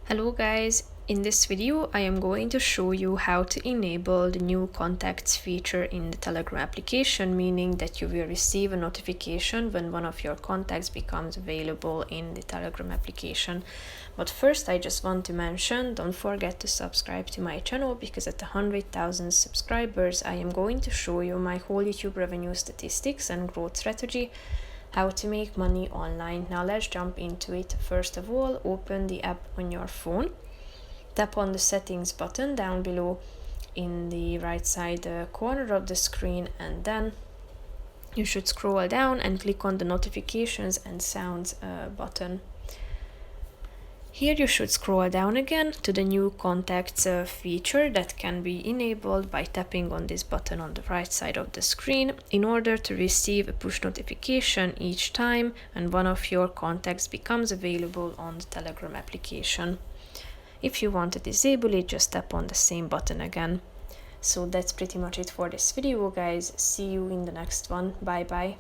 Hello guys, in this video I am going to show you how to enable the new contacts feature in the Telegram application, meaning that you will receive a notification when one of your contacts becomes available in the Telegram application. But first I just want to mention, don't forget to subscribe to my channel, because at 100,000 subscribers I am going to show you my whole YouTube revenue statistics and growth strategy, how to make money online. Now let's jump into it. First of all, open the app on your phone, tap on the settings button down below in the right side corner of the screen, and then you should scroll down and click on the notifications and sounds button. Here you should scroll down again to the new contacts feature that can be enabled by tapping on this button on the right side of the screen in order to receive a push notification each time and one of your contacts becomes available on the Telegram application. If you want to disable it, just tap on the same button again. So that's pretty much it for this video, guys. See you in the next one. Bye bye.